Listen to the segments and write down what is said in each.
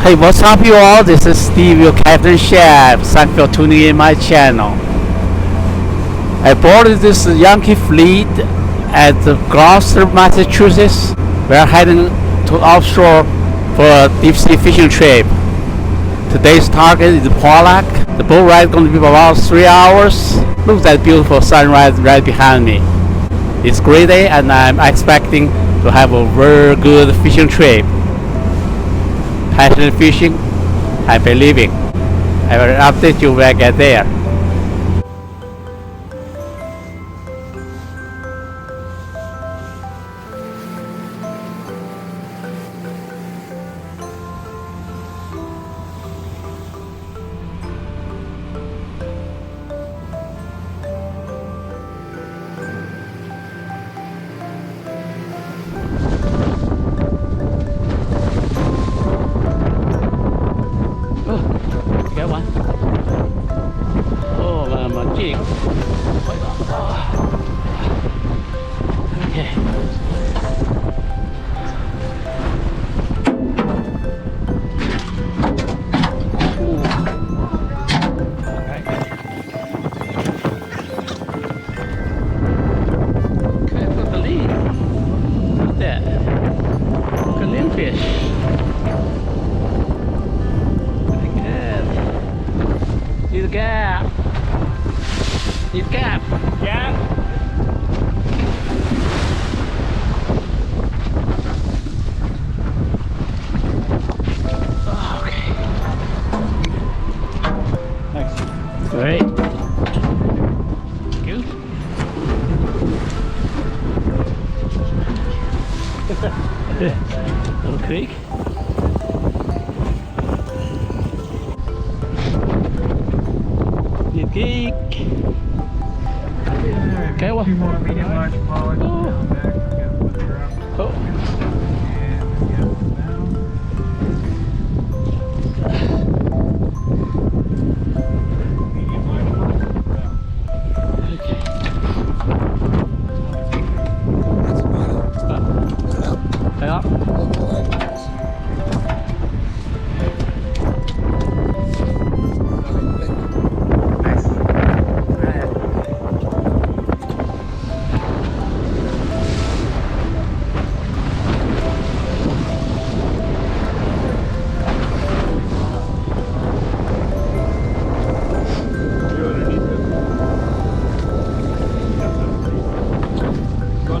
Hey, what's up you all? This is Steve, your Captain Chef. Thanks for tuning in my channel. I boarded this Yankee fleet at Glouceter, Massachusetts. We're heading to offshore for a deep-sea fishing trip. Today's target is pollock. The boat ride is going to be about 3 hours. Look at that beautiful sunrise right behind me. It's a great day and I'm expecting to have a very good fishing trip. Passionate fishing, happy living. I will update you when I get there. Get one. Oh, my jig. Okay. Okay, look at the lead. Look at that. Look at lingfish. Need a gap. Need a gap. Gap. Okay. Thanks. Great. Thank you. Little creek. Geek. Okay, well. 2 more medium large pollock. Oh. Oh. Okay. Hang up.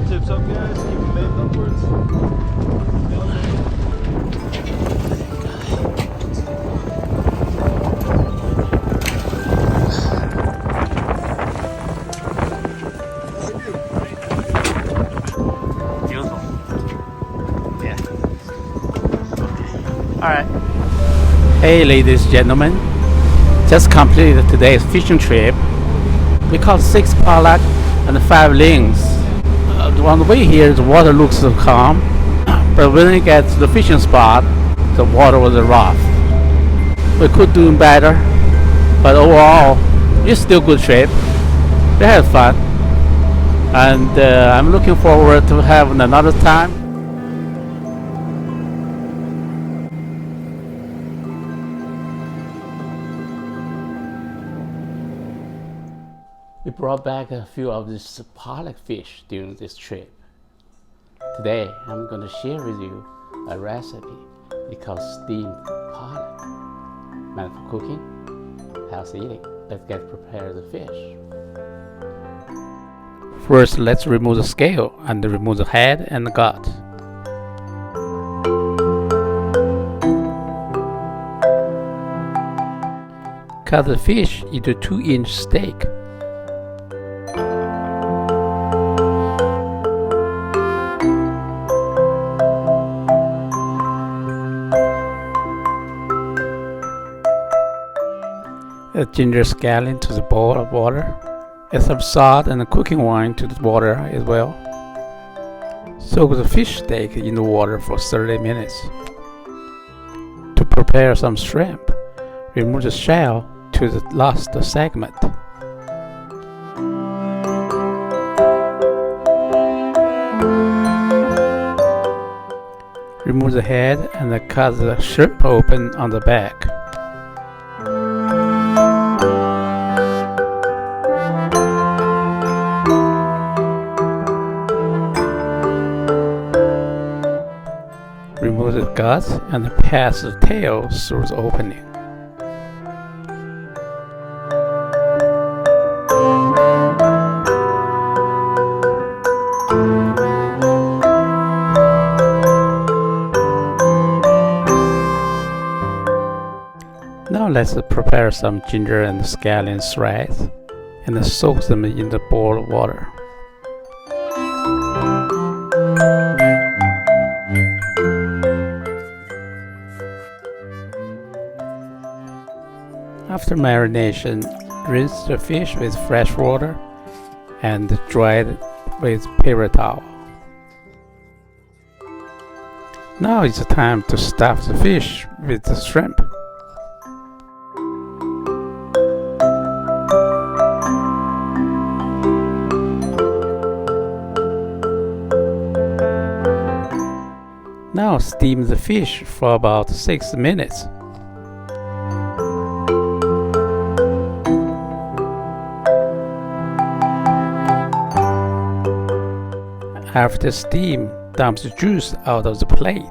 Tips up, guys. Keep them made upwards. Beautiful. Yeah. Alright. Hey, ladies and gentlemen. Just completed today's fishing trip. We caught 6 pollock and 5 lings. On the way here, the water looks so calm, but when we get to the fishing spot, the water was rough. We could do better, but overall, it's still a good trip. We had fun, and I'm looking forward to having another time. We brought back a few of these pollock fish during this trip. Today, I'm going to share with you a recipe. It's called steamed pollock. Meant for cooking, healthy eating. Let's get prepared the fish. First, let's remove the scale and remove the head and the gut. Cut the fish into 2-inch steak. Add ginger scallion to the bowl of water. Add some salt and cooking wine to the water as well. Soak the fish steak in the water for 30 minutes. To prepare some shrimp, remove the shell to the last segment. Remove the head and cut the shrimp open on the back. Remove the guts and pass the tail through the opening. Now let's prepare some ginger and scallion shreds and soak them in the bowl of water. After marination, rinse the fish with fresh water and dry it with paper towel. Now it's time to stuff the fish with the shrimp. Now steam the fish for about 6 minutes. After steam, dump the juice out of the plate.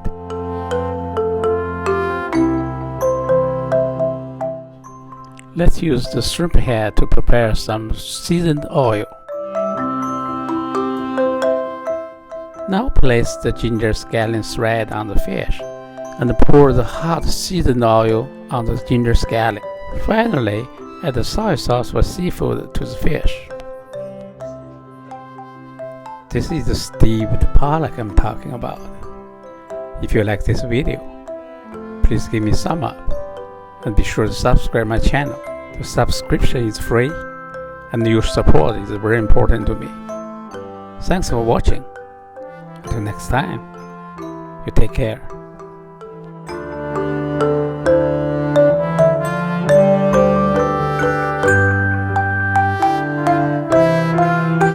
Let's use the shrimp head to prepare some seasoned oil. Now place the ginger scallion shred on the fish and pour the hot seasoned oil on the ginger scallion. Finally, add the soy sauce for seafood to the fish. This is the steamed pollock I'm talking about. If you like this video, please give me a thumb up and be sure to subscribe my channel. The subscription is free and your support is very important to me. Thanks for watching. Until next time, you take care.